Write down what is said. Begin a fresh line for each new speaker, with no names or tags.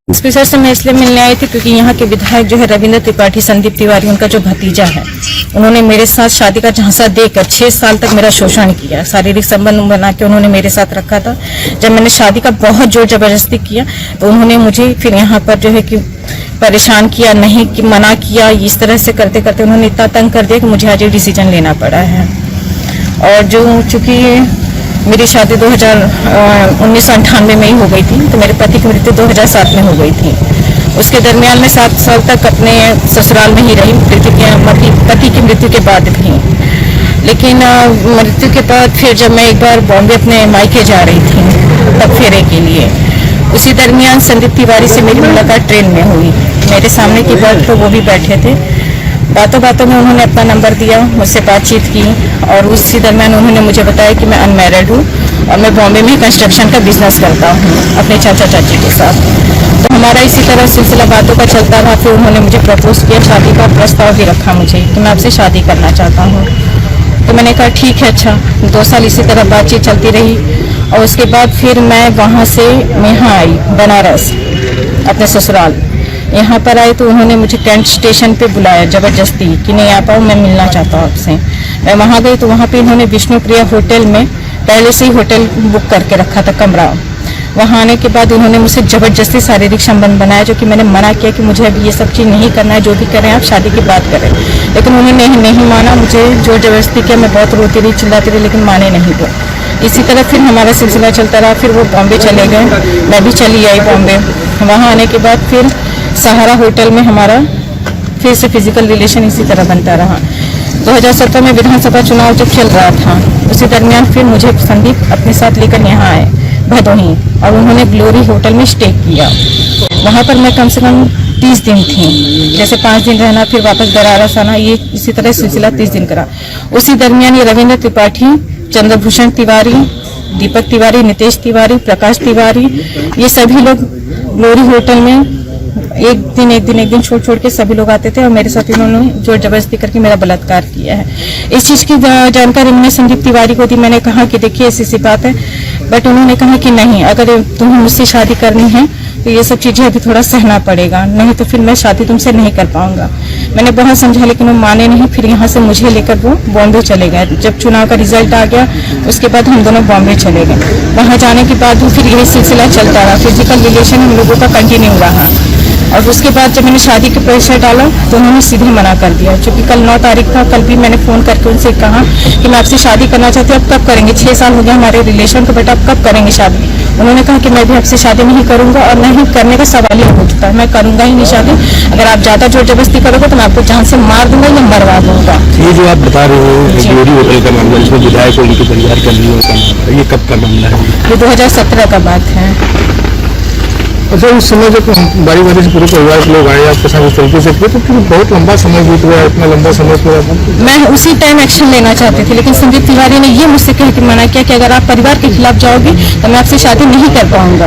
Speaker से मैं इसलिए मिलने आई थी क्योंकि यहाँ के विधायक जो है रविंद्र त्रिपाठी, संदीप तिवारी, उनका जो भतीजा है, उन्होंने मेरे साथ शादी का झांसा देकर 6 साल तक मेरा शोषण किया। शारीरिक संबंध बना के उन्होंने मेरे साथ रखा था। जब मैंने शादी का बहुत जोर जबरदस्ती किया तो उन्होंने मुझे फिर यहाँ पर जो है कि परेशान किया, नहीं कि मना किया। इस तरह से करते करते उन्होंने इतना तंग कर दिया कि मुझे आज ये डिसीजन लेना पड़ा है। और जो चूंकि मेरी शादी 1998 में ही हो गई थी, तो मेरे पति की मृत्यु 2007 में हो गई थी। उसके दरमियान में 7 साल तक अपने ससुराल में ही रही पति की मृत्यु के बाद भी। लेकिन मृत्यु के बाद फिर जब मैं एक बार बॉम्बे अपने मायके जा रही थी तब फेरे के लिए, उसी दरमियान संदीप तिवारी से मेरी मुलाकात ट्रेन में हुई। मेरे सामने की बात तो वो भी बैठे थे। बातों बातों में उन्होंने अपना नंबर दिया, मुझसे बातचीत की और उसी दरमियान उन्होंने मुझे बताया कि मैं अनमैरिड हूँ और मैं बॉम्बे में कंस्ट्रक्शन का बिजनेस करता हूँ अपने चाचा चाची के साथ। तो हमारा इसी तरह सिलसिला बातों का चलता रहा। फिर उन्होंने मुझे प्रपोज किया, शादी का प्रस्ताव भी रखा मुझे कि मैं आपसे शादी करना चाहता हूँ। तो मैंने कहा ठीक है, अच्छा। 2 साल इसी तरह बातचीत चलती रही और उसके बाद फिर मैं वहाँ से यहाँ आई बनारस अपने ससुराल। यहाँ पर आए तो उन्होंने मुझे कैंट स्टेशन पे बुलाया जबरदस्ती कि नहीं आ पाऊँ, मैं मिलना चाहता हूँ आपसे। मैं वहाँ गई तो वहाँ पे इन्होंने विष्णुप्रिया होटल में पहले से ही होटल बुक करके रखा था कमरा। वहाँ आने के बाद उन्होंने मुझसे जबरदस्ती शारीरिक संबंध बनाया, जो कि मैंने मना किया कि मुझे अभी ये सब चीज़ नहीं करना है, जो भी करें आप शादी की बात करें। लेकिन उन्होंने नहीं माना, मुझे जोर जबरदस्ती किया। मैं बहुत रोती रही, चिल्लाती रही, लेकिन माने नहीं वो। इसी तरह फिर हमारा सिलसिला चलता रहा। फिर वो बॉम्बे चले गए, मैं भी चली आई बॉम्बे। वहाँ आने के बाद फिर सहारा होटल में हमारा फिर से फिजिकल रिलेशन इसी तरह बनता रहा। 2017 में विधानसभा चुनाव जब चल रहा था, उसी दरमियान फिर मुझे संदीप अपने साथ लेकर यहाँ आए भदोही और उन्होंने ग्लोरी होटल में स्टे किया। वहाँ पर मैं कम से कम 30 दिन थी। जैसे 5 दिन रहना फिर वापस बनारस आना, ये इसी तरह सिलसिला 30 दिन करा। उसी दरमियान ये रविंद्र त्रिपाठी, चंद्रभूषण तिवारी, दीपक तिवारी, नितेश तिवारी, प्रकाश तिवारी, ये सभी लोग ग्लोरी होटल में एक दिन छोड़ के सभी लोग आते थे और मेरे साथ इन्होंने जोर जबरदस्ती करके मेरा बलात्कार किया है। इस चीज की जानकारी मैंने संदीप तिवारी को दी। मैंने कहा कि देखिए ऐसी बात है, बट उन्होंने कहा कि नहीं, अगर तुम्हें मुझसे शादी करनी है तो ये सब चीजें अभी थोड़ा सहना पड़ेगा, नहीं तो फिर मैं शादी तुमसे नहीं कर पाऊंगा। मैंने बहुत समझा लेकिन वो माने नहीं। फिर यहाँ से मुझे लेकर वो बॉम्बे चले गए। जब चुनाव का रिजल्ट आ गया उसके बाद हम दोनों बॉम्बे चले गए। वहाँ जाने के बाद भी फिर यही सिलसिला चलता रहा, फिजिकल रिलेशन हम लोगों का कंटिन्यू रहा। और उसके बाद जब मैंने शादी के प्रेशर डाला तो उन्होंने सीधे मना कर दिया। क्योंकि कल 9 तारीख था, कल भी मैंने फोन करके उनसे कहा कि मैं आपसे शादी करना चाहती हूँ, आप कब करेंगे? 6 साल हो गया हमारे रिलेशन को, बेटा आप कब करेंगे शादी? उन्होंने कहा कि मैं भी आपसे शादी नहीं करूंगा और नहीं करने का सवाल ही हो चुका है, मैं करूंगा ही नहीं शादी। अगर आप ज्यादा जोर जबरदस्ती करोगे तो मैं आपको जान से मार दूंगा या मरवा दूंगा।
ये जो आप बता रहे हो ग्लोरी होटल का मामला, जिसमें विधायक और उनके परिवार का ये कब का मामला है?
ये 2017 का बात है।
अच्छा, उस समय जब बारी बारी से पूरे परिवार के लोग आए आपके साथ इस तरीके से, तो फिर बहुत लंबा समय बीत गया, इतना लंबा समय पूरा।
मैं उसी टाइम एक्शन लेना चाहती थी, लेकिन संदीप तिवारी ने ये मुझसे कह के मना किया कि अगर आप परिवार के खिलाफ जाओगे तो मैं आपसे शादी नहीं कर पाऊंगा।